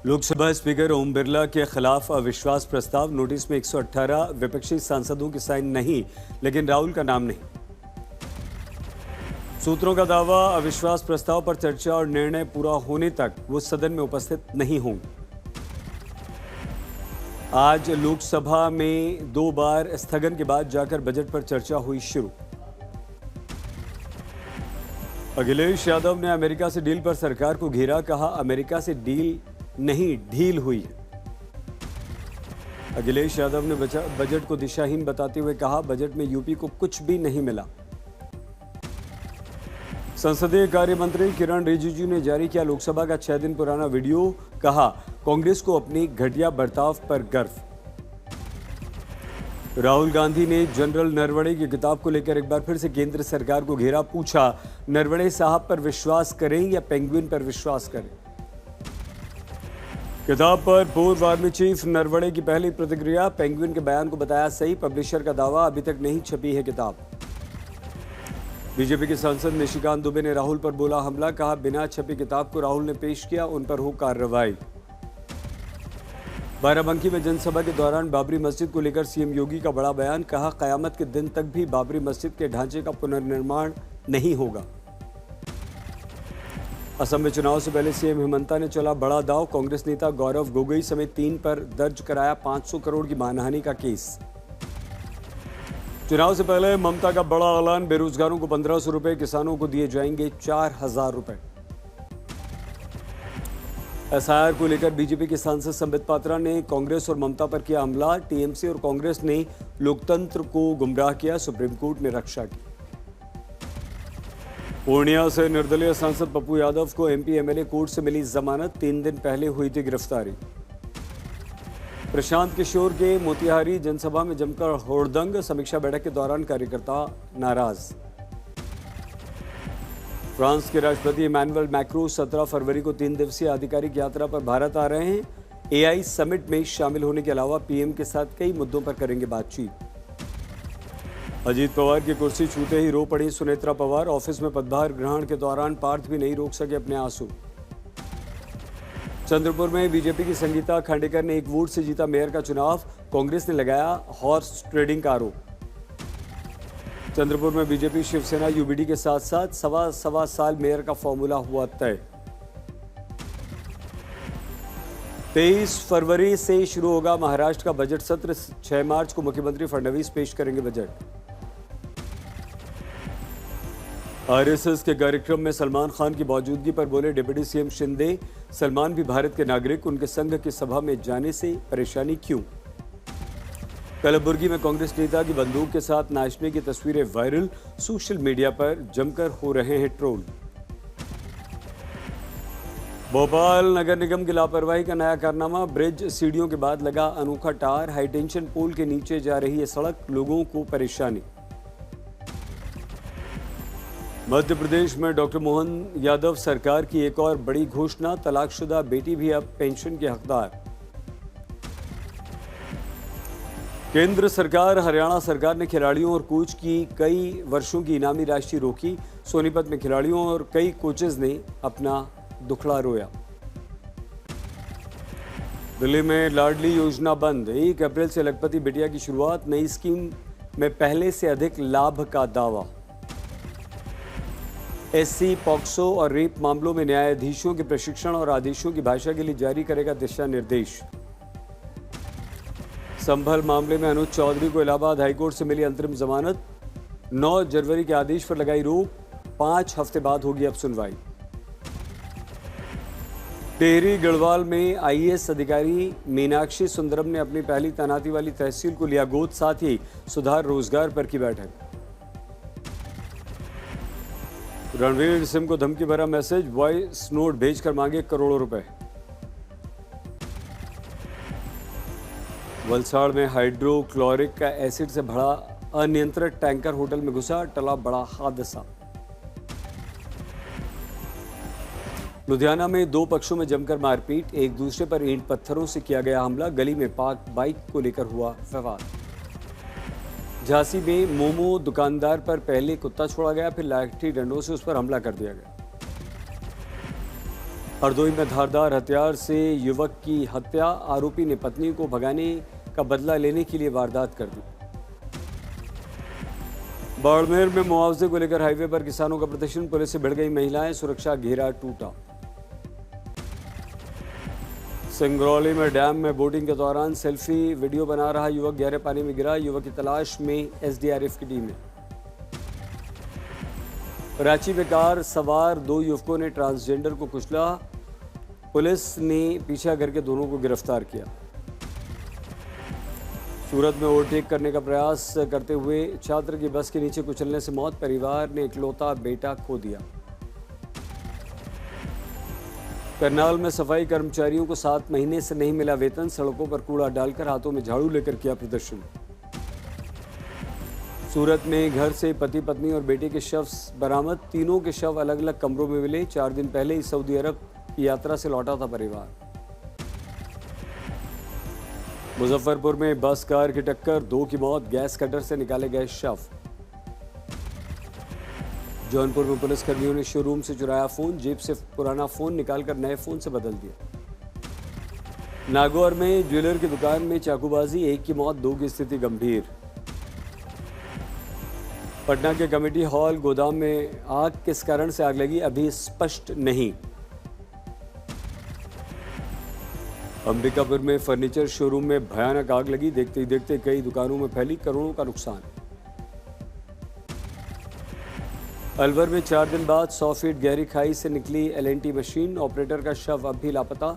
Lok Sabha speaker Om Birla के खिलाफ अविश्वास प्रस्ताव। नोटिस में 118 विपक्षी सांसदों के साइन नहीं, लेकिन राहुल का नाम नहीं। सूत्रों का दावा, अविश्वास प्रस्ताव पर चर्चा और निर्णय पूरा होने तक वो सदन में उपस्थित नहीं होंगे। आज लोकसभा में 2 बार स्थगन के बाद जाकर बजट पर चर्चा हुई शुरू। अखिलेश यादव ने अमेरिका से डील पर सरकार को घेरा, कहा अमेरिका से डील नहीं ढील हुई है। अखिलेश यादव ने बजट को दिशाहीन बताते हुए कहा बजट में यूपी को कुछ भी नहीं मिला। संसदीय कार्य मंत्री किरण रिजिजू ने जारी किया लोकसभा का 6 दिन पुराना वीडियो, कहा कांग्रेस को अपनी घटिया बर्ताव पर गर्व। राहुल गांधी ने जनरल नरवणे की किताब को लेकर एक बार फिर से केंद्र सरकार को घेरा, पूछा नरवणे साहब पर विश्वास करें या पेंगुइन पर विश्वास करें। किताब पर पूर्व आर्मी चीफ नरवणे की पहली प्रतिक्रिया, पेंगुइन के बयान को बताया सही, पब्लिशर का दावा अभी तक नहीं छपी है किताब। बीजेपी के सांसद निशिकांत दुबे ने राहुल पर बोला हमला, कहा बिना छपी किताब को राहुल ने पेश किया, उन पर हो कार्रवाई। बाराबंकी में जनसभा के दौरान बाबरी मस्जिद को लेकर सीएम योगी का बड़ा बयान, कहा कयामत के दिन तक भी बाबरी मस्जिद के ढांचे का पुनर्निर्माण नहीं होगा। असम में चुनाव से पहले सीएम हिमंता ने चला बड़ा दांव, कांग्रेस नेता गौरव गोगोई समेत 3 पर दर्ज कराया 500 करोड़ की मानहानि का केस। चुनाव से पहले ममता का बड़ा ऐलान, बेरोजगारों को 1500 रुपए, किसानों को दिए जाएंगे 4000 रुपए। एसआईआर को लेकर बीजेपी के सांसद संबित पात्रा ने कांग्रेस और ममता पर किया हमला, टीएमसी और कांग्रेस ने लोकतंत्र को गुमराह किया, सुप्रीम कोर्ट ने रक्षा की। पूर्णिया से निर्दलीय सांसद पप्पू यादव को एमपी एमएलए कोर्ट से मिली जमानत, 3 दिन पहले हुई थी गिरफ्तारी। प्रशांत किशोर के मोतिहारी जनसभा में जमकर होड़दंग, समीक्षा बैठक के दौरान कार्यकर्ता नाराज। फ्रांस के राष्ट्रपति इमैनुअल मैक्रों 17 फरवरी को 3 दिवसीय आधिकारिक यात्रा पर भारत आ रहे हैं। एआई समिट में शामिल होने के अलावा पीएम के साथ कई मुद्दों पर करेंगे बातचीत। अजीत पवार की कुर्सी छूते ही रो पड़ी सुनेत्रा पवार, ऑफिस में पदभार ग्रहण के दौरान पार्थ भी नहीं रोक सके अपने आंसू। चंद्रपुर में बीजेपी की संगीता खांडेकर ने 1 वोट से जीता मेयर का चुनाव, कांग्रेस ने लगाया हॉर्स ट्रेडिंग का आरोप। चंद्रपुर में बीजेपी शिवसेना यूबीडी के साथ साथ सवा साल मेयर का फॉर्मूला हुआ तय। 23 फरवरी से शुरू होगा महाराष्ट्र का बजट सत्र, 6 मार्च को मुख्यमंत्री फडणवीस पेश करेंगे बजट। आरएसएस के कार्यक्रम में सलमान खान की मौजूदगी पर बोले डिप्टी सीएम शिंदे, सलमान भी भारत के नागरिक, उनके संघ की सभा में जाने से परेशानी क्यों। कलबुर्गी में कांग्रेस नेता की बंदूक के साथ नाचने की तस्वीरें वायरल, सोशल मीडिया पर जमकर हो रहे हैं ट्रोल। भोपाल नगर निगम की लापरवाही का नया कारनामा, ब्रिज सीढ़ियों के बाद लगा अनोखा टार, हाईटेंशन पोल के नीचे जा रही है सड़क, लोगों को परेशानी। मध्य प्रदेश में डॉक्टर मोहन यादव सरकार की एक और बड़ी घोषणा, तलाकशुदा बेटी भी अब पेंशन के हकदार। केंद्र सरकार, हरियाणा सरकार ने खिलाड़ियों और कोच की कई वर्षों की इनामी राशि रोकी, सोनीपत में खिलाड़ियों और कई कोचेज ने अपना दुखड़ा रोया। दिल्ली में लाडली योजना बंद, 1 अप्रैल से लखपति बिटिया की शुरुआत, नई स्कीम में पहले से अधिक लाभ का दावा। एससी, पॉक्सो और रेप मामलों में न्यायाधीशों के प्रशिक्षण और आदेशों की भाषा के लिए जारी करेगा दिशा निर्देश। संभल मामले में अनुज चौधरी को इलाहाबाद हाईकोर्ट से मिली अंतरिम जमानत, 9 जनवरी के आदेश पर लगाई रोक, 5 हफ्ते बाद होगी अब सुनवाई। टेहरी गढ़वाल में आईएएस अधिकारी मीनाक्षी सुंदरम ने अपनी पहली तैनाती वाली तहसील को लिया गोद, साथ ही सुधार रोजगार पर की बैठक। रणवीर सिंह को धमकी भरा मैसेज, वॉइस नोट भेजकर मांगे करोड़ों रुपए। वलसाड़ में हाइड्रोक्लोरिक का एसिड से भरा अनियंत्रित टैंकर होटल में घुसा, टला बड़ा हादसा। लुधियाना में 2 पक्षों में जमकर मारपीट, एक दूसरे पर ईंट पत्थरों से किया गया हमला, गली में पार्क बाइक को लेकर हुआ विवाद। झांसी में मोमो दुकानदार पर पहले कुत्ता छोड़ा गया, फिर लाठी डंडों से उस पर हमला कर दिया गया। हरदोई में धारदार हथियार से युवक की हत्या, आरोपी ने पत्नी को भगाने का बदला लेने के लिए वारदात कर दी। बाड़मेर में मुआवजे को लेकर हाईवे पर किसानों का प्रदर्शन, पुलिस से भिड़ गई महिलाएं, सुरक्षा घेरा टूटा। सिंगरौली में डैम में बोटिंग के दौरान सेल्फी वीडियो बना रहा युवक गहरे पानी में गिरा, युवक की तलाश में एसडीआरएफ की टीम है। रांची में कार सवार 2 युवकों ने ट्रांसजेंडर को कुचला, पुलिस ने पीछा करके दोनों को गिरफ्तार किया। सूरत में ओवरटेक करने का प्रयास करते हुए छात्र की बस के नीचे कुचलने से मौत, परिवार ने इकलौता बेटा खो दिया। करनाल में सफाई कर्मचारियों को 7 महीने से नहीं मिला वेतन, सड़कों पर कूड़ा डालकर हाथों में झाड़ू लेकर किया प्रदर्शन। सूरत में घर से पति पत्नी और बेटे के शव बरामद, तीनों के शव अलग अलग कमरों में मिले। 4 दिन पहले ही सऊदी अरब की यात्रा से लौटा था परिवार। मुजफ्फरपुर में बस कार की टक्कर, 2 की मौत, गैस कटर से निकाले गए शव। जौनपुर में पुलिस कर्मियों ने शोरूम से चुराया फोन, जेब से पुराना फोन निकालकर नए फोन से बदल दिया। नागौर में ज्वेलर की दुकान में चाकूबाजी, 1 की मौत, 2 की स्थिति गंभीर। पटना के कमेटी हॉल गोदाम में आग, किस कारण से आग लगी अभी स्पष्ट नहीं। अंबिकापुर में फर्नीचर शोरूम में भयानक आग लगी, देखते ही देखते कई दुकानों में फैली करोड़ों का नुकसान। अलवर में 4 दिन बाद 100 फीट गहरी खाई से निकली एलएनटी मशीन, ऑपरेटर का शव अब भी लापता।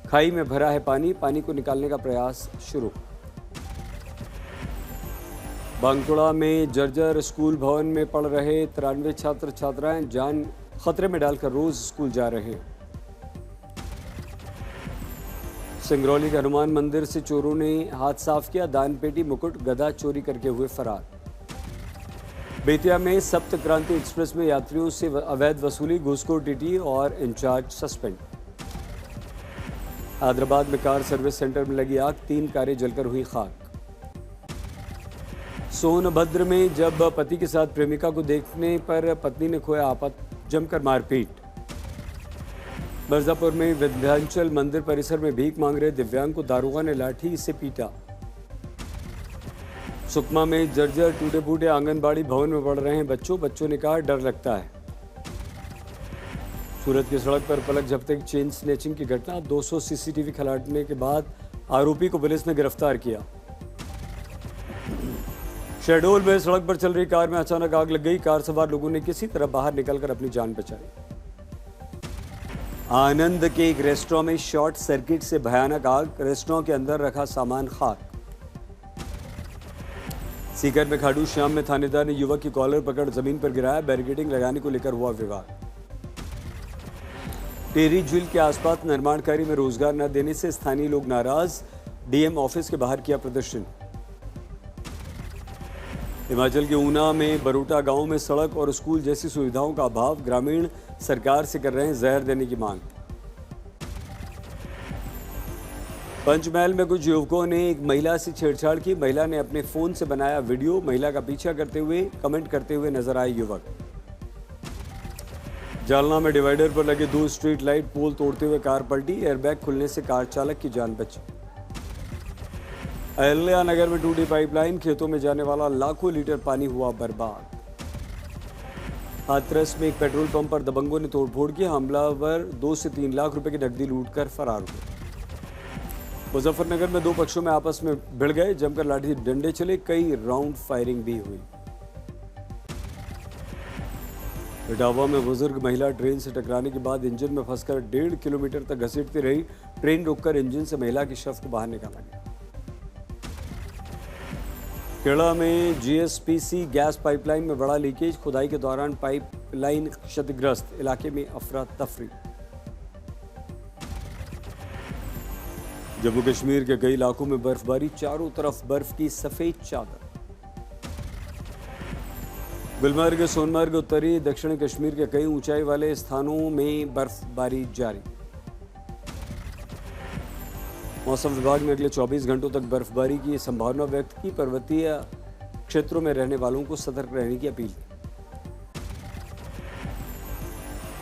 खाई में भरा है पानी, पानी को निकालने का प्रयास शुरू। बांकुड़ा में जर्जर स्कूल भवन में पढ़ रहे 93 छात्र छात्राएं जान खतरे में डालकर रोज स्कूल जा रहे हैं। सिंगरौली के हनुमान मंदिर से चोरों ने हाथ साफ किया, दान पेटी मुकुट गदा चोरी करके हुए फरार। बेतिया में सप्त क्रांति एक्सप्रेस में यात्रियों से अवैध वसूली, घूसखोर टीटी और इंचार्ज सस्पेंड। हैदराबाद में कार सर्विस सेंटर में लगी आग, 3 कारें जलकर हुई खाक। सोनभद्र में जब पति के साथ प्रेमिका को देखने पर पत्नी ने खोया आपा, जमकर मारपीट। मिर्जापुर में विंध्याचल मंदिर परिसर में भीख मांग रहे दिव्यांग को दारोगा ने लाठी से पीटा। सुकमा में जर्जर टूटे फूटे आंगनबाड़ी भवन में पढ़ रहे हैं बच्चों ने कहा डर लगता है। सूरत की सड़क पर पलक झपकते चेन स्नैचिंग की घटना, 200 सीसीटीवी खंगालने के बाद आरोपी को पुलिस ने गिरफ्तार किया। शहडोल में सड़क पर चल रही कार में अचानक आग लग गई, कार सवार लोगों ने किसी तरह बाहर निकलकर अपनी जान बचाई। आनंद के एक रेस्टोरेंट में शॉर्ट सर्किट से भयानक आग, रेस्टोरेंट के अंदर रखा सामान खाक। सीकर में खाटू श्याम में थानेदार ने युवक की कॉलर पकड़ जमीन पर गिराया, बैरिकेडिंग लगाने को लेकर हुआ विवाद। टेरी झील के आसपास निर्माण कार्य में रोजगार न देने से स्थानीय लोग नाराज, डीएम ऑफिस के बाहर किया प्रदर्शन। हिमाचल के ऊना में बरोटा गांव में सड़क और स्कूल जैसी सुविधाओं का अभाव, ग्रामीण सरकार से कर रहे हैं जहर देने की मांग। पंचमहल में कुछ युवकों ने एक महिला से छेड़छाड़ की, महिला ने अपने फोन से बनाया वीडियो, महिला का पीछा करते हुए कमेंट करते हुए नजर आए युवक। जालना में डिवाइडर पर लगे 2 स्ट्रीट लाइट पोल तोड़ते हुए कार पलटी, एयरबैग खुलने से कार चालक की जान बची। अहिल्या नगर में टूटी पाइपलाइन, खेतों में जाने वाला लाखों लीटर पानी हुआ बर्बाद। हाथरस में एक पेट्रोल पंप पर दबंगों ने तोड़फोड़ की, हमलावर 2 से 3 लाख रुपए की नकदी लूटकर फरार हुए। मुजफ्फरनगर में 2 पक्षों में आपस में भिड़ गए, जमकर लाठी डंडे चले, कई राउंड फायरिंग भी हुई। इटावा में बुजुर्ग महिला ट्रेन से टकराने के बाद इंजन में फंसकर 1.5 किलोमीटर तक घसीटती रही, ट्रेन रोककर इंजन से महिला के शव को बाहर निकाला गया। केरला में जीएसपीसी गैस पाइपलाइन में बड़ा लीकेज, खुदाई के दौरान पाइपलाइन क्षतिग्रस्त, इलाके में अफरा तफरी। जम्मू कश्मीर के कई इलाकों में बर्फबारी, चारों तरफ बर्फ की सफेद चादर। गुलमर्ग, सोनमर्ग, उत्तरी दक्षिणी कश्मीर के कई ऊंचाई वाले स्थानों में बर्फबारी जारी। मौसम विभाग ने अगले 24 घंटों तक बर्फबारी की संभावना व्यक्त की, पर्वतीय क्षेत्रों में रहने वालों को सतर्क रहने की अपील की।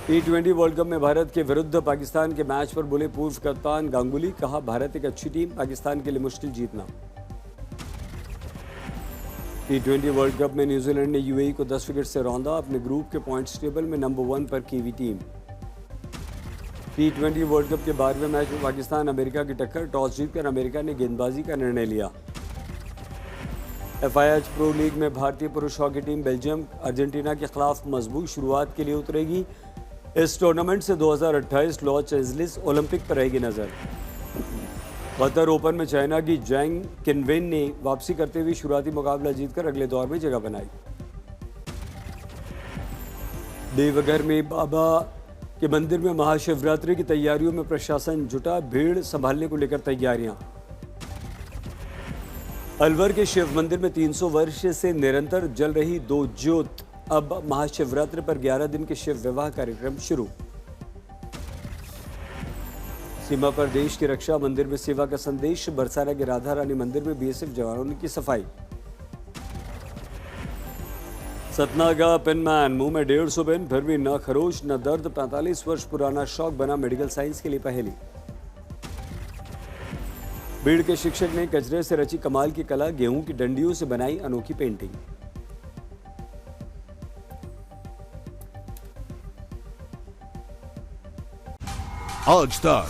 T20 वर्ल्ड कप में भारत के विरुद्ध पाकिस्तान के मैच पर बोले पूर्व कप्तान गांगुली, कहा भारत एक अच्छी टीम, पाकिस्तान के लिए मुश्किल जीतना। T20 वर्ल्ड कप में न्यूजीलैंड ने यूएई को 10 विकेट से रौंदा, अपने ग्रुप के पॉइंट्स टेबल में नंबर 1 पर kiwi team. T20 world cup के 12वें मैच में पाकिस्तान अमेरिका की टक्कर, टॉस जीतकर अमेरिका ने गेंदबाजी का निर्णय लिया। FIH प्रो लीग में भारतीय पुरुष हॉकी टीम बेल्जियम अर्जेंटीना के खिलाफ मजबूत शुरुआत के लिए उतरेगी। इस टूर्नामेंट से 2028 लॉस एंजलिस ओलंपिक पर रहेगी नजर। कतर ओपन में चाइना की जैंग किनवेन ने वापसी करते हुए शुरुआती मुकाबला जीतकर अगले दौर में जगह बनाई। देवघर में बाबा के मंदिर में महाशिवरात्रि की तैयारियों में प्रशासन जुटा, भीड़ संभालने को लेकर तैयारियां। अलवर के शिव मंदिर में 300 वर्ष से निरंतर जल रही 2 ज्योत, अब महाशिवरात्रि पर 11 दिन के शिव विवाह कार्यक्रम शुरू। सीमा पर देश की रक्षा, मंदिर में सेवा का संदेश, बरसाना के राधा रानी मंदिर में बीएसएफ जवानों ने की सफाई। सतना का पिनमैन, मुंह में 150 पिन फिर भी न खरोच न दर्द, 45 वर्ष पुराना शौक बना मेडिकल साइंस के लिए पहेली। भीड़ के शिक्षक ने कचरे से रची कमाल की कला, गेहूं की डंडियों से बनाई अनोखी पेंटिंग। आज तक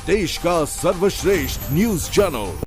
देश का सर्वश्रेष्ठ न्यूज चैनल